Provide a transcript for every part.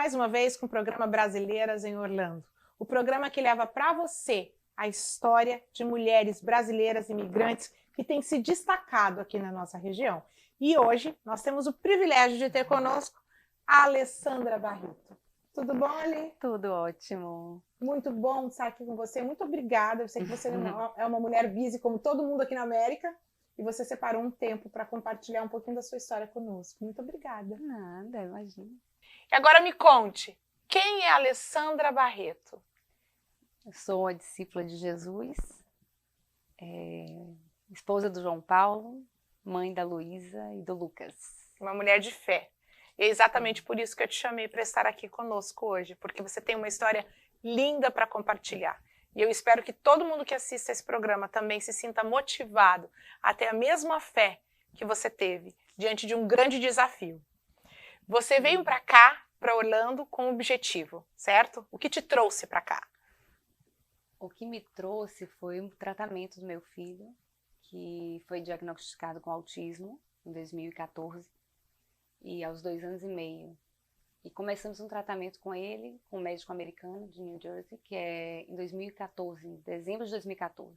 mais uma vez com o programa Brasileiras em Orlando. O programa que leva para você a história de mulheres brasileiras imigrantes que têm se destacado aqui na nossa região. E hoje nós temos o privilégio de ter conosco a Alessandra Barreto. Tudo bom, Ali? Tudo ótimo. Muito bom estar aqui com você. Muito obrigada. Eu sei que você é uma mulher busy como todo mundo aqui na América. E você separou um tempo para compartilhar um pouquinho da sua história conosco. Muito obrigada. Nada, imagina. E agora me conte, quem é a Alessandra Barreto? Eu sou a discípula de Jesus, esposa do João Paulo, mãe da Luísa e do Lucas. Uma mulher de fé. E é exatamente por isso que eu te chamei para estar aqui conosco hoje, porque você tem uma história linda para compartilhar. E eu espero que todo mundo que assista esse programa também se sinta motivado a ter a mesma fé que você teve diante de um grande desafio. Você veio para cá, para Orlando, com um objetivo, certo? O que te trouxe para cá? O que me trouxe foi um tratamento do meu filho, que foi diagnosticado com autismo em 2014 e aos 2 anos e meio. E começamos um tratamento com ele, com um médico americano de New Jersey, que é em 2014, em dezembro de 2014.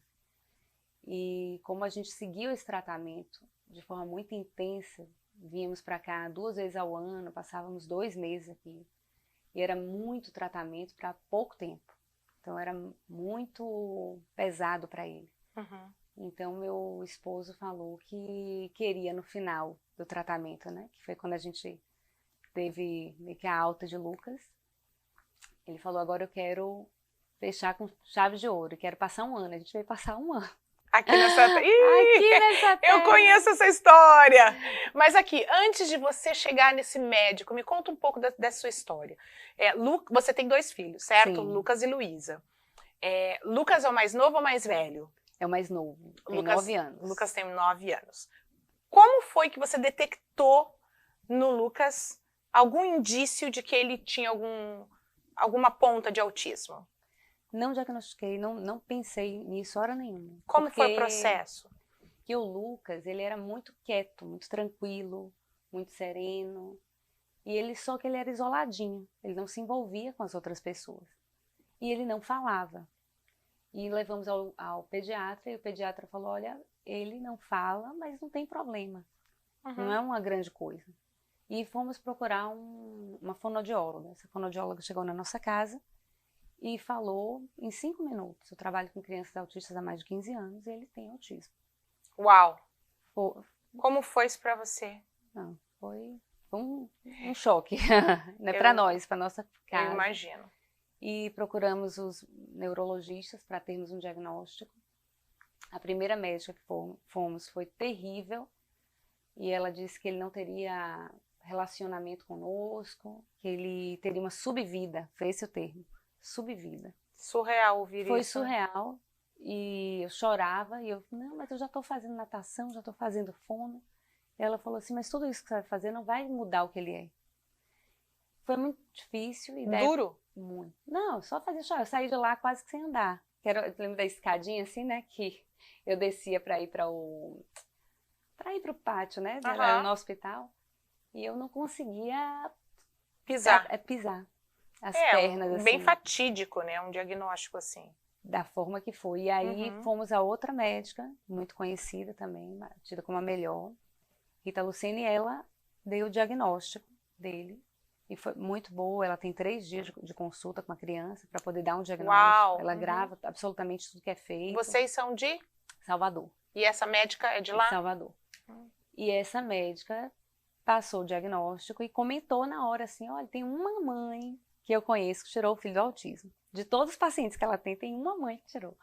E como a gente seguiu esse tratamento de forma muito intensa, vínhamos para cá 2 vezes ao ano, passávamos 2 meses aqui. E era muito tratamento para pouco tempo. Então era muito pesado para ele. Uhum. Então meu esposo falou que queria no final do tratamento, né? Que foi quando a gente teve meio que a alta de Lucas. Ele falou, agora eu quero fechar com chave de ouro, eu quero passar 1 ano. A gente veio passar 1 ano. Aqui nessa... Aqui nessa terra. Eu conheço essa história. Mas aqui, antes de você chegar nesse médico, me conta um pouco dessa sua história. Você tem 2 filhos, certo? Sim. Lucas e Luísa. Lucas é o mais novo ou mais velho? É o mais novo, tem Lucas, 9 anos. Lucas tem 9 anos. Como foi que você detectou no Lucas algum indício de que ele tinha alguma ponta de autismo? Não diagnostiquei, não pensei nisso hora nenhuma. Como foi o processo? Porque o Lucas, ele era muito quieto, muito tranquilo, muito sereno. E só que ele era isoladinho, ele não se envolvia com as outras pessoas. E ele não falava. E levamos ao pediatra, e o pediatra falou, olha, ele não fala, mas não tem problema. Uhum. Não é uma grande coisa. E fomos procurar uma fonoaudióloga. Essa fonoaudióloga chegou na nossa casa e falou em 5 minutos. Eu trabalho com crianças autistas há mais de 15 anos e ele tem autismo. Uau! Como foi isso para você? Não, foi um choque, né, para nós, para nossa casa. Eu imagino. E procuramos os neurologistas para termos um diagnóstico. A primeira médica que fomos foi terrível e ela disse que ele não teria relacionamento conosco, que ele teria uma subvida, foi esse o termo, subvida. Surreal ouvir Foi isso. Foi surreal e eu chorava e eu, não, mas eu já estou fazendo natação, já estou fazendo fono. E ela falou assim, mas tudo isso que você vai fazer não vai mudar o que ele é. Foi muito difícil. E duro? Muito. Não, só fazia chorar. Eu saí de lá quase que sem andar. Eu lembro da escadinha assim, né, que eu descia para ir para o pátio, né, no hospital. E eu não conseguia pisar. Pisar as pernas. Assim, bem fatídico, né? Um diagnóstico assim. Da forma que foi. E aí fomos a outra médica, muito conhecida também, tida como a melhor, Rita Lucene, e ela deu o diagnóstico dele. E foi muito boa, ela tem 3 dias de consulta com a criança para poder dar um diagnóstico. Uau, ela grava absolutamente tudo que é feito. Vocês são de? Salvador. E essa médica é de lá? De Salvador. E essa médica passou o diagnóstico e comentou na hora assim, olha, tem uma mãe que eu conheço que tirou o filho do autismo. De todos os pacientes que ela tem uma mãe que tirou.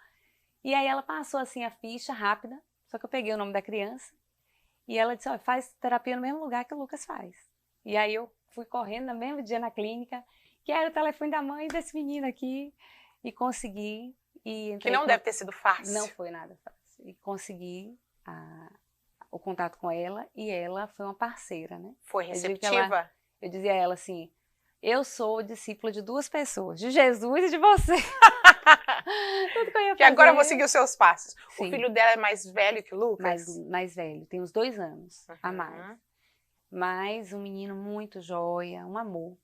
E aí ela passou assim a ficha rápida, só que eu peguei o nome da criança e ela disse, olha, faz terapia no mesmo lugar que o Lucas faz. E aí eu fui correndo no mesmo dia na clínica, quero o telefone da mãe desse menino aqui, e consegui. Que não deve ter sido fácil. Não foi nada fácil. E consegui o contato com ela, e ela foi uma parceira, né? Foi receptiva? Eu dizia a ela assim, eu sou discípula de 2 pessoas, de Jesus e de você. Tudo que eu ia fazer. Que agora eu vou seguir os seus passos. Sim. O filho dela é mais velho que o Lucas? Mais velho, tem uns 2 anos a mais. Mas um menino muito joia, um amor.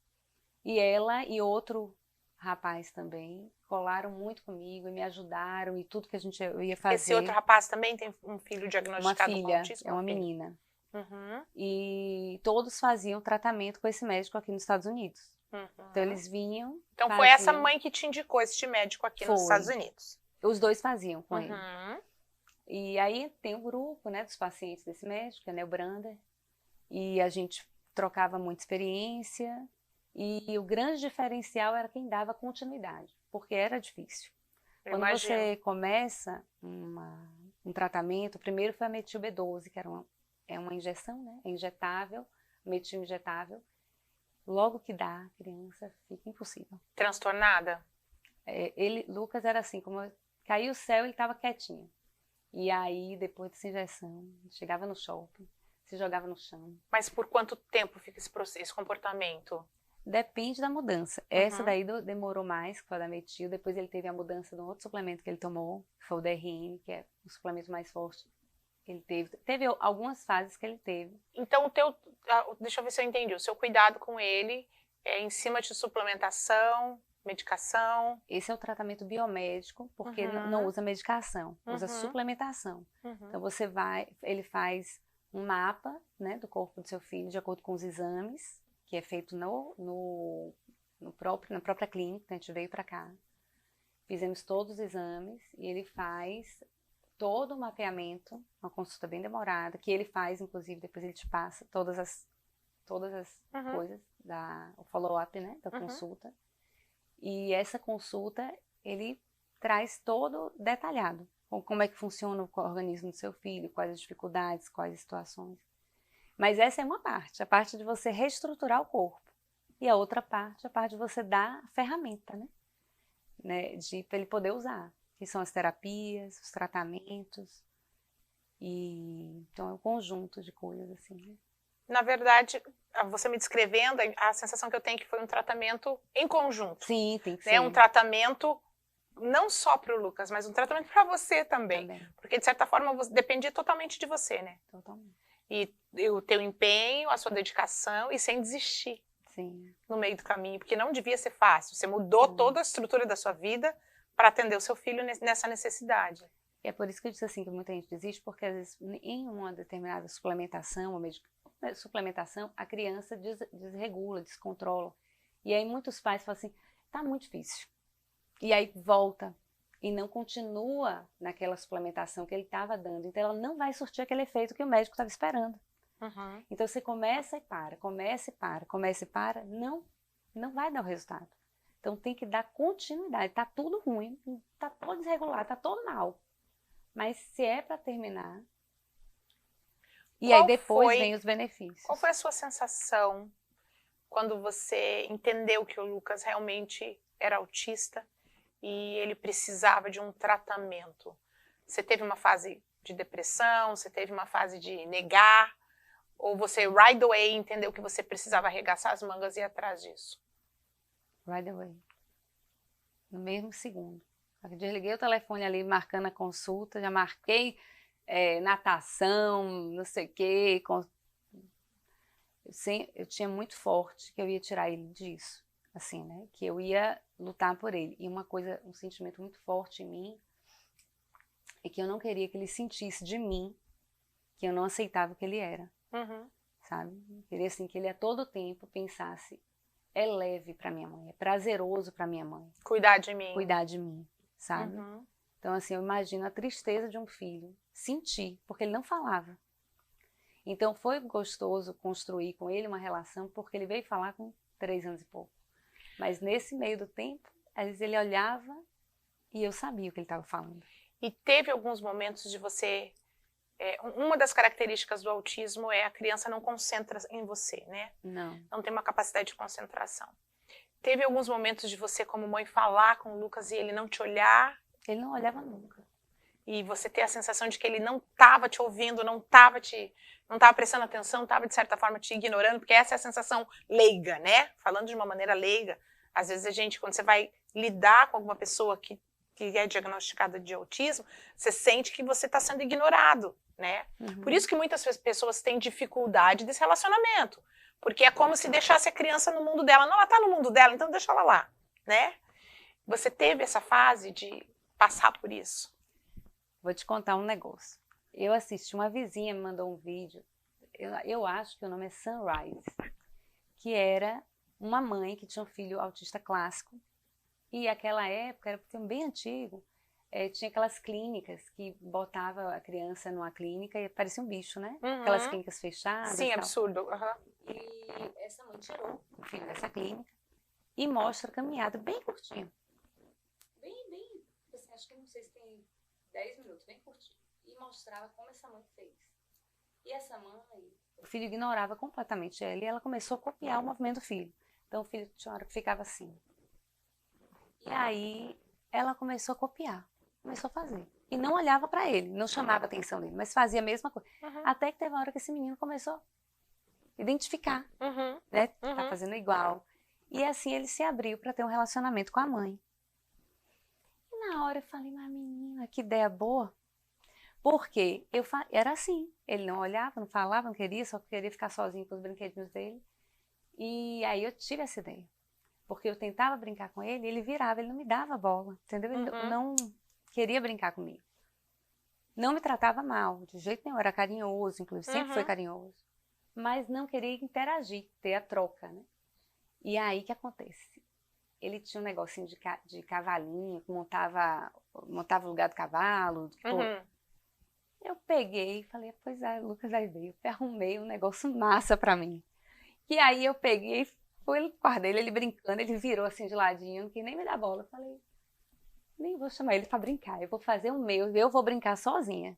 E ela e outro rapaz também colaram muito comigo e me ajudaram e tudo que eu ia fazer. Esse outro rapaz também tem um filho diagnosticado com autismo? É uma menina. Uhum. E todos faziam tratamento com esse médico aqui nos Estados Unidos. Uhum. Então eles vinham. Então foi essa mãe que te indicou este médico aqui nos Estados Unidos? Os dois faziam com ele. Uhum. E aí tem um grupo, né, dos pacientes desse médico, né, o Brander, e a gente trocava muita experiência, e o grande diferencial era quem dava continuidade, porque era difícil. Quando você começa um tratamento, primeiro foi a metil B12, que é uma injeção, né, é injetável, metil injetável. Logo que dá, a criança fica impossível. Transtornada? Lucas era assim, como caiu o céu, ele estava quietinho. E aí, depois dessa injeção, chegava no shopping, se jogava no chão. Mas por quanto tempo fica esse comportamento? Depende da mudança. Essa daí demorou mais, que foi a da metil. Depois ele teve a mudança de um outro suplemento que ele tomou, que foi o DRN, que é o suplemento mais forte que ele teve. Teve algumas fases que ele teve. Então, deixa eu ver se eu entendi. O seu cuidado com ele é em cima de suplementação, medicação? Esse é o tratamento biomédico, porque não usa medicação, usa suplementação. Então ele faz um mapa, né, do corpo do seu filho, de acordo com os exames, que é feito na própria clínica. A gente veio para cá, fizemos todos os exames, e ele faz todo o mapeamento, uma consulta bem demorada, que ele faz, inclusive, depois ele te passa todas as coisas, o follow-up, né, da consulta. E essa consulta, ele traz todo detalhado, como é que funciona o organismo do seu filho, quais as dificuldades, quais as situações. Mas essa é uma parte, a parte de você reestruturar o corpo. E a outra parte, a parte de você dar a ferramenta, né, para ele poder usar, que são as terapias, os tratamentos. Então é um conjunto de coisas assim, né? Na verdade, você me descrevendo, a sensação que eu tenho é que foi um tratamento em conjunto. Sim, tem que ser. Ser. Um tratamento não só para o Lucas, mas um tratamento para você também. Porque, de certa forma, dependia totalmente de você, né? Totalmente. E o teu empenho, a sua dedicação, e sem desistir. Sim. No meio do caminho, porque não devia ser fácil. Você mudou toda a estrutura da sua vida para atender o seu filho nessa necessidade. E é por isso que eu disse assim, que muita gente desiste, porque às vezes em uma determinada suplementação, a criança desregula, descontrola. E aí muitos pais falam assim, tá muito difícil. E aí volta e não continua naquela suplementação que ele estava dando. Então ela não vai surtir aquele efeito que o médico estava esperando. Então você começa e para, não vai dar o resultado. Então tem que dar continuidade. Tá tudo ruim, tá todo desregulado, tá todo mal. Mas se é para terminar, e aí depois vem os benefícios. Qual foi a sua sensação quando você entendeu que o Lucas realmente era autista e ele precisava de um tratamento? Você teve uma fase de depressão, você teve uma fase de negar, ou você right away entendeu que você precisava arregaçar as mangas e ir atrás disso? Right away. No mesmo segundo. Eu desliguei o telefone ali, marcando a consulta, já marquei natação, não sei o quê. Eu tinha muito forte que eu ia tirar ele disso, assim, né? Que eu ia lutar por ele. E um sentimento muito forte em mim é que eu não queria que ele sentisse de mim que eu não aceitava o que ele era, sabe? Eu queria assim que ele a todo tempo pensasse, é leve para minha mãe, é prazeroso para minha mãe. Cuidar de mim. Cuidar de mim, sabe? Então assim, eu imagino a tristeza de um filho sentir, porque ele não falava. Então foi gostoso construir com ele uma relação, porque ele veio falar com 3 anos e pouco. Mas nesse meio do tempo, às vezes ele olhava e eu sabia o que ele estava falando. E teve alguns momentos de você... uma das características do autismo é a criança não concentra em você, né? Não tem uma capacidade de concentração. Teve alguns momentos de você, como mãe, falar com o Lucas e ele não te olhar? Ele não olhava nunca. E você ter a sensação de que ele não estava te ouvindo, não estava prestando atenção, estava, de certa forma, te ignorando, porque essa é a sensação leiga, né? Falando de uma maneira leiga, às vezes quando você vai lidar com alguma pessoa que é diagnosticada de autismo, você sente que você está sendo ignorado, né? Por isso que muitas pessoas têm dificuldade desse relacionamento, Porque é como se deixasse a criança no mundo dela. Não, ela está no mundo dela, então deixa ela lá, né? Você teve essa fase de passar por isso? Vou te contar um negócio. Eu assisti, uma vizinha me mandou um vídeo, eu acho que o nome é Sunrise, que era uma mãe que tinha um filho autista clássico, e aquela época, era um filme bem antigo, tinha aquelas clínicas que botava a criança numa clínica e parecia um bicho, né? Aquelas clínicas fechadas. Sim, e tal. absurdo. Uhum. E essa mãe tirou o filho dessa clínica e mostra a caminhada bem curtinha. Bem, assim, acho que não sei se tem 10 minutos, bem curtinho. E mostrava como essa mãe fez. E essa mãe, o filho ignorava completamente ela e ela começou a copiar o movimento do filho. Então o filho tinha uma hora que ficava assim. E aí ela começou a copiar, começou a fazer. E não olhava para ele, não chamava a atenção dele, mas fazia a mesma coisa. Até que teve uma hora que esse menino começou a identificar, né? Tá fazendo igual. E assim ele se abriu para ter um relacionamento com a mãe. E na hora eu falei, mas menina, que ideia boa. Porque era assim, ele não olhava, não falava, não queria, só queria ficar sozinho com os brinquedinhos dele. E aí eu tive essa ideia. Porque eu tentava brincar com ele, ele virava, ele não me dava bola, entendeu? Ele não queria brincar comigo. Não me tratava mal, de jeito nenhum, era carinhoso, inclusive, sempre foi carinhoso. Mas não queria interagir, ter a troca, né? E aí, o que acontece? Ele tinha um negocinho de cavalinho, montava o lugar do cavalo. Eu peguei e falei, pois é, o Lucas aí veio. Eu arrumei um negócio massa pra mim. E aí eu peguei, fui no quarto dele, ele brincando, ele virou assim de ladinho, não quis nem me dar bola. Eu falei, nem vou chamar ele pra brincar, eu vou fazer o meu, eu vou brincar sozinha.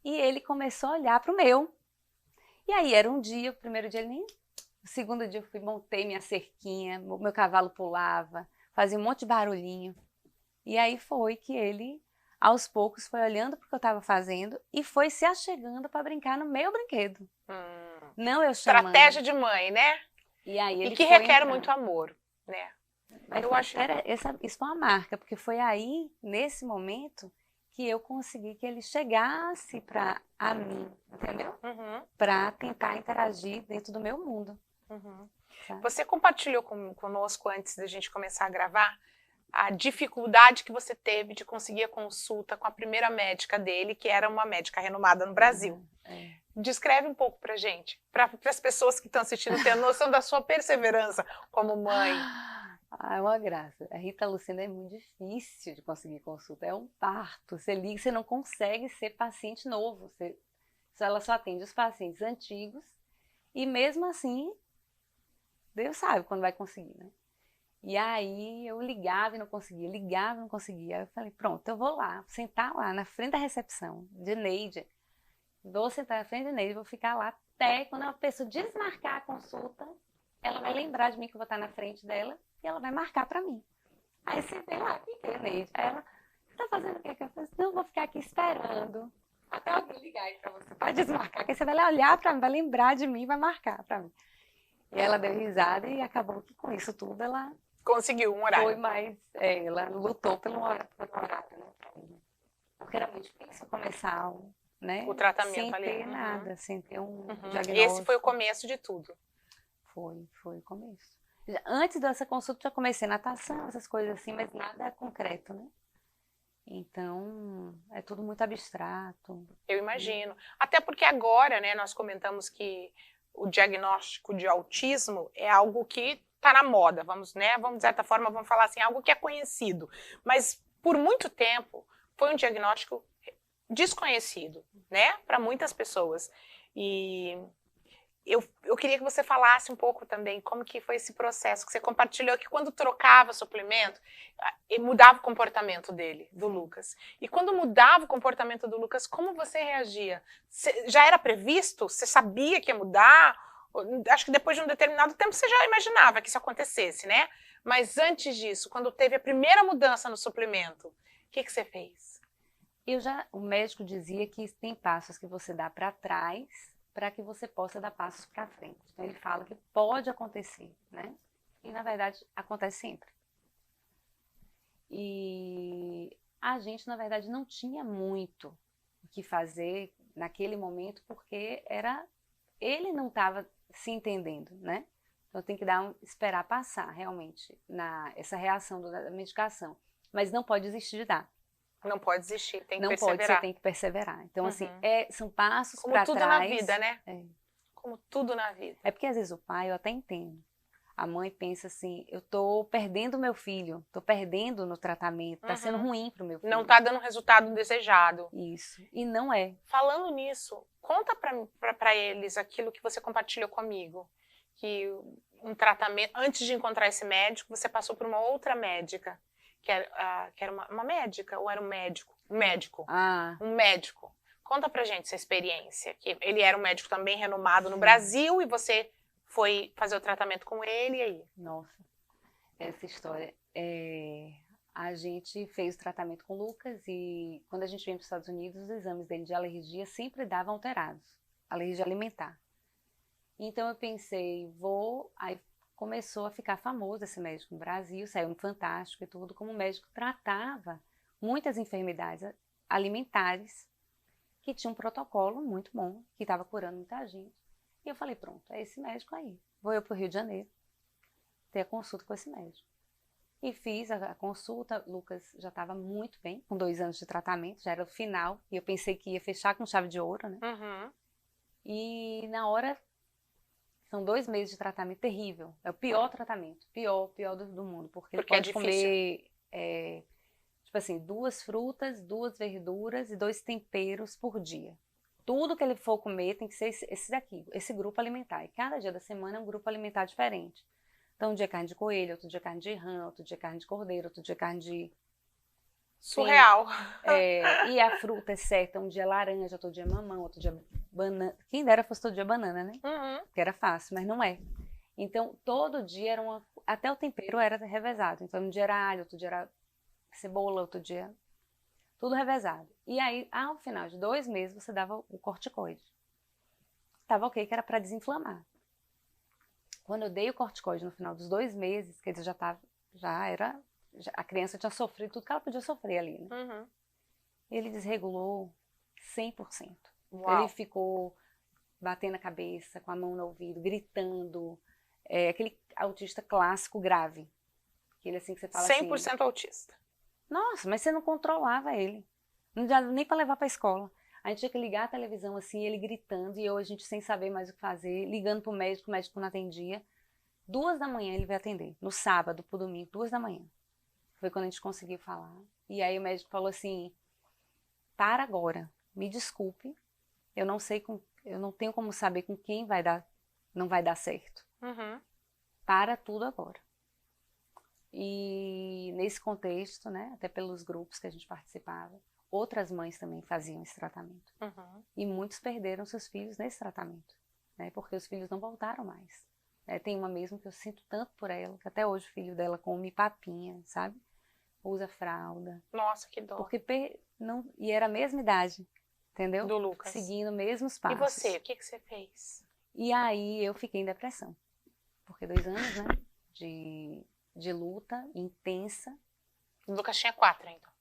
E ele começou a olhar pro meu. E aí era um dia, o primeiro dia ele nem... O segundo dia eu fui, montei minha cerquinha, meu cavalo pulava, fazia um monte de barulhinho. E aí foi que ele, aos poucos, foi olhando para o que eu estava fazendo e foi se achegando para brincar no meu brinquedo. Não eu chamando. Estratégia de mãe, né? E aí ele que foi requer entrar. muito amor, né? Mas eu acho... isso foi uma marca, porque foi aí, nesse momento, que eu consegui que ele chegasse a mim, entendeu? Para tentar interagir dentro do meu mundo. Você compartilhou conosco, antes da gente começar a gravar, a dificuldade que você teve de conseguir a consulta com a primeira médica dele, que era uma médica renomada no Brasil. Descreve um pouco pra gente, para as pessoas que estão assistindo ter noção da sua perseverança como mãe. É uma graça. A Rita Lucena é muito difícil de conseguir consulta, é um parto. Você liga, você não consegue ser paciente novo. Ela só atende os pacientes antigos e mesmo assim, Deus sabe quando vai conseguir, né? E aí eu ligava e não conseguia, ligava e não conseguia. Aí eu falei, pronto, eu vou lá, sentar lá na frente da recepção de Neide. Vou sentar na frente de Neide, vou ficar lá até quando a pessoa desmarcar a consulta, ela vai lembrar de mim que eu vou estar na frente dela e ela vai marcar pra mim. Aí sentei lá, fiquei, Neide. Aí ela, tá fazendo o quê? Eu falei, não, vou ficar aqui esperando até alguém ligar aí pra você, pra desmarcar. Que você vai olhar pra mim, vai lembrar de mim e vai marcar pra mim. E ela deu risada e acabou que com isso tudo ela... Conseguiu um horário. Foi mais... ela lutou pelo horário, né? Porque era muito difícil começar né? O tratamento sem ali. ter nada, sem ter um diagnóstico. E esse foi o começo de tudo. Foi o começo. Antes dessa consulta já comecei natação, essas coisas assim, mas nada concreto, né? Então, é tudo muito abstrato. Eu imagino. Até porque agora, né, nós comentamos que o diagnóstico de autismo é algo que está na moda, vamos, de certa forma, vamos falar assim, algo que é conhecido. Mas, por muito tempo, foi um diagnóstico desconhecido, né, para muitas pessoas. E eu queria que você falasse um pouco também como que foi esse processo, que você compartilhou que quando trocava suplemento, mudava o comportamento dele, do Lucas. E quando mudava o comportamento do Lucas, como você reagia? Já era previsto? Você sabia que ia mudar? Acho que depois de um determinado tempo você já imaginava que isso acontecesse, né? Mas antes disso, quando teve a primeira mudança no suplemento, o que você fez? O médico dizia que tem passos que você dá para trás para que você possa dar passos para frente. Então ele fala que pode acontecer, né? E na verdade acontece sempre. E a gente na verdade não tinha muito o que fazer naquele momento porque ele não estava se entendendo, né? Então tem que esperar passar realmente essa reação da medicação. Mas não pode desistir de dar. Não pode desistir, tem que não perseverar. Pode, você tem que perseverar. Então, assim, são passos como para tudo trás. na vida, né? Como tudo na vida. É porque às vezes o pai, eu até entendo. A mãe pensa assim, eu tô perdendo meu filho, tô perdendo no tratamento, tá sendo ruim pro meu filho. Não tá dando o resultado desejado. Isso, e não é. Falando nisso, conta pra eles aquilo que você compartilhou comigo, que um tratamento, antes de encontrar esse médico, você passou por uma outra médica, que era uma médica, ou era um médico? Um médico. Um médico. Conta pra gente essa experiência, que ele era um médico também renomado no Brasil, e você foi fazer o tratamento com ele, e aí? Nossa, essa história. A gente fez o tratamento com o Lucas e quando a gente veio para os Estados Unidos, os exames dele de alergia sempre davam alterados, alergia alimentar. Então eu pensei, aí começou a ficar famoso esse médico no Brasil, saiu no Fantástico e tudo, como médico tratava muitas enfermidades alimentares, que tinha um protocolo muito bom, que estava curando muita gente. E eu falei, pronto, é esse médico aí. Vou eu para o Rio de Janeiro ter a consulta com esse médico. E fiz a consulta, Lucas já estava muito bem, com 2 anos de tratamento, já era o final, e eu pensei que ia fechar com chave de ouro, né? E na hora, são 2 meses de tratamento terrível, é o pior tratamento, pior do mundo, porque ele pode comer, tipo assim, 2 frutas, 2 verduras e 2 temperos por dia. Tudo que ele for comer tem que ser esse daqui, esse grupo alimentar. E cada dia da semana é um grupo alimentar diferente. Então, um dia carne de coelho, outro dia carne de rã, outro dia carne de cordeiro, outro dia carne de... Surreal. E a fruta é certa, um dia laranja, outro dia mamão, outro dia banana. Quem dera fosse todo dia banana, né? Que era fácil, mas não é. Então, todo dia era até o tempero era revezado. Então, um dia era alho, outro dia era cebola, outro dia... Tudo revezado. E aí, ao final de 2 meses, você dava o corticoide. Tava ok, que era para desinflamar. Quando eu dei o corticoide no final dos 2 meses, que ele a criança tinha sofrido tudo que ela podia sofrer ali, né? Ele desregulou 100%. Uau. Ele ficou batendo a cabeça, com a mão no ouvido, gritando. Aquele autista clássico grave. Aquele assim que você fala 100% assim... autista. Nossa, mas você não controlava ele. Não dava nem para levar para a escola. A gente tinha que ligar a televisão assim, ele gritando, e a gente sem saber mais o que fazer, ligando pro médico, o médico não atendia. 2 da manhã ele veio atender, no sábado pro domingo, 2 da manhã. Foi quando a gente conseguiu falar. E aí o médico falou assim, para agora, me desculpe, eu não tenho como saber com quem não vai dar certo. Para tudo agora. E nesse contexto, né, até pelos grupos que a gente participava, outras mães também faziam esse tratamento. E muitos perderam seus filhos nesse tratamento, né, porque os filhos não voltaram mais. Tem uma mesmo que eu sinto tanto por ela, que até hoje o filho dela come papinha, sabe? Usa fralda. Nossa, que dó. Porque e era a mesma idade, entendeu? Do Lucas. Seguindo os mesmos passos. E você, o que você fez? E aí eu fiquei em depressão. Porque 2 anos, né, de luta intensa. O Lucas tinha 4, então?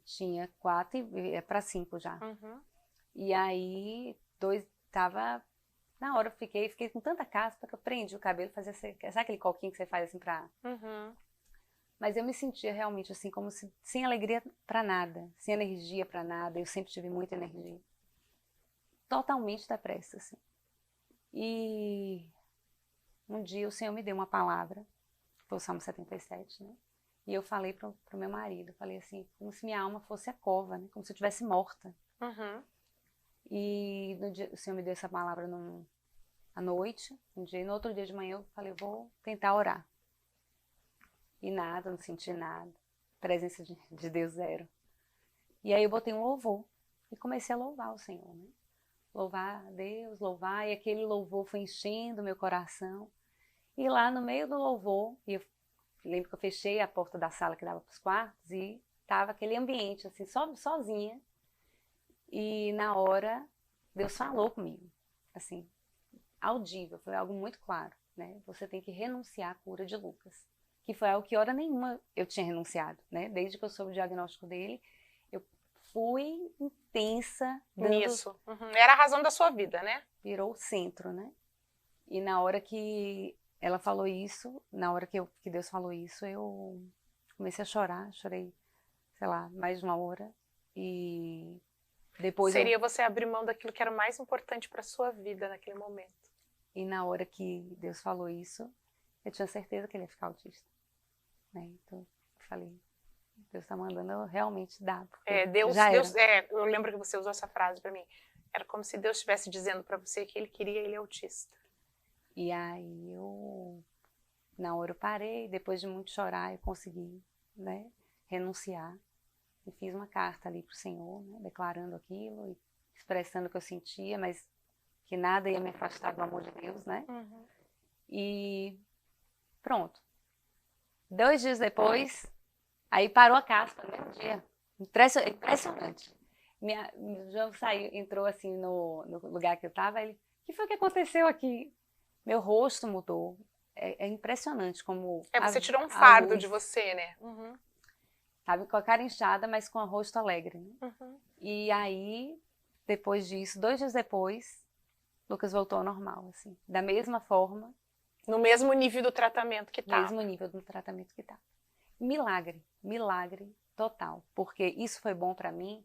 Tinha 4 e é para 5 já. E aí, tava... Na hora eu fiquei com tanta caspa que eu prendi o cabelo, fazia sabe aquele coquinho que você faz assim pra... Mas eu me sentia realmente assim, como se sem alegria pra nada, sem energia pra nada. Eu sempre tive muita energia. Totalmente depressa, assim. E um dia o Senhor me deu uma palavra, foi o Salmo 77, né? E eu falei pro meu marido, falei assim, como se minha alma fosse a cova, né? Como se eu estivesse morta. E no dia, o Senhor me deu essa palavra à noite, um dia, e no outro dia de manhã eu falei, vou tentar orar. E nada, não senti nada. Presença de Deus zero. E aí eu botei um louvor e comecei a louvar o Senhor, né? Louvar a Deus, louvar, e aquele louvor foi enchendo meu coração. E lá no meio do louvor, e eu lembro que eu fechei a porta da sala que dava para os quartos e tava aquele ambiente, assim, sozinha. E na hora, Deus falou comigo, assim, audível, foi algo muito claro, né? Você tem que renunciar à cura de Lucas, que foi algo que hora nenhuma eu tinha renunciado, né? Desde que eu soube o diagnóstico dele, eu fui intensa. Nisso. Era a razão da sua vida, né? Virou o centro, né? E na hora que ela falou isso, na hora que Deus falou isso, eu comecei a chorar, chorei, sei lá, mais de 1 hora. E depois Seria você abrir mão daquilo que era o mais importante para sua vida naquele momento. E na hora que Deus falou isso, eu tinha certeza que ele ia ficar autista. Né? Então, eu falei, Deus tá mandando eu realmente dar. Eu lembro que você usou essa frase para mim. Era como se Deus estivesse dizendo para você que ele queria ele autista. E aí na hora eu parei, depois de muito chorar, eu consegui, né, renunciar. E fiz uma carta ali pro Senhor, né, declarando aquilo, e expressando o que eu sentia, mas que nada ia me afastar do amor de Deus, né? Uhum. E pronto. 2 dias depois, aí parou a caspa no mesmo dia. Impressionante. O João entrou assim no lugar que eu estava, ele, o que foi que aconteceu aqui? Meu rosto mudou. É impressionante como... Você tirou um fardo de você, né? Uhum. Sabe, com a cara inchada, mas com o rosto alegre. Né? Uhum. E aí, depois disso, 2 dias depois, Lucas voltou ao normal, assim. Da mesma forma. No mesmo nível do tratamento que estava. No mesmo nível do tratamento que estava. Milagre total. Porque isso foi bom para mim,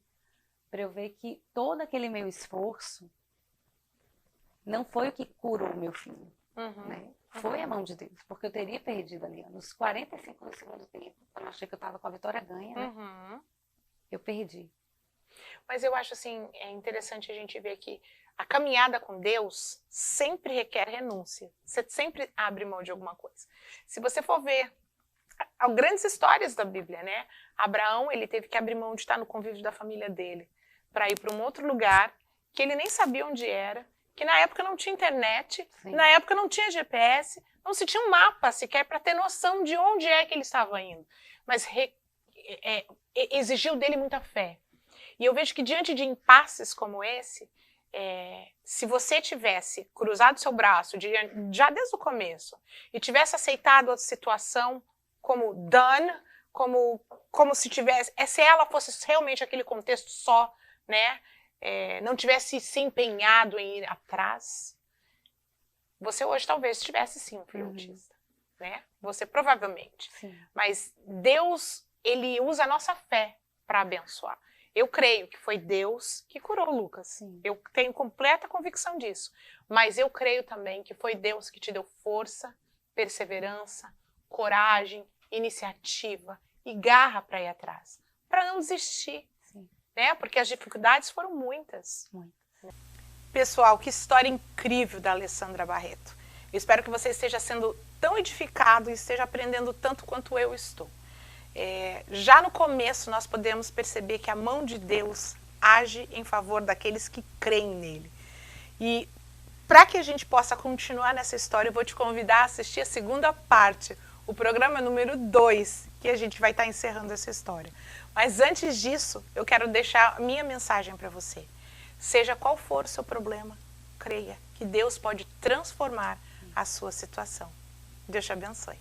para eu ver que todo aquele meu esforço não foi o que curou o meu filho. Uhum. Né? Foi a mão de Deus, porque eu teria perdido ali, nos 45 do segundo tempo, quando eu achei que eu estava com a vitória ganha, né? Uhum. Eu perdi. Mas eu acho assim, é interessante a gente ver que a caminhada com Deus sempre requer renúncia. Você sempre abre mão de alguma coisa. Se você for ver grandes histórias da Bíblia, né? Abraão, ele teve que abrir mão de estar no convívio da família dele para ir para um outro lugar que ele nem sabia onde era, que na época não tinha internet, Sim. Na época não tinha GPS, não se tinha um mapa sequer para ter noção de onde é que ele estava indo. Mas exigiu dele muita fé. E eu vejo que diante de impasses como esse, se você tivesse cruzado seu braço já desde o começo e tivesse aceitado a situação como done, como se tivesse, se ela fosse realmente aquele contexto só, né? Não tivesse se empenhado em ir atrás, você hoje talvez tivesse sim um filho autista, né? Você provavelmente. Sim. Mas Deus, ele usa a nossa fé para abençoar. Eu creio que foi Deus que curou o Lucas. Sim. Eu tenho completa convicção disso. Mas eu creio também que foi Deus que te deu força, perseverança, coragem, iniciativa e garra para ir atrás. Para não desistir. Sim. Né? Porque as dificuldades foram muitas. Muito. Pessoal, que história incrível da Alessandra Barreto. Eu espero que você esteja sendo tão edificado e esteja aprendendo tanto quanto eu estou. Já no começo nós podemos perceber que a mão de Deus age em favor daqueles que creem nele. E para que a gente possa continuar nessa história, eu vou te convidar a assistir a segunda parte, o programa número 2, que a gente vai estar encerrando essa história. Mas antes disso, eu quero deixar a minha mensagem para você. Seja qual for o seu problema, creia que Deus pode transformar a sua situação. Deus te abençoe.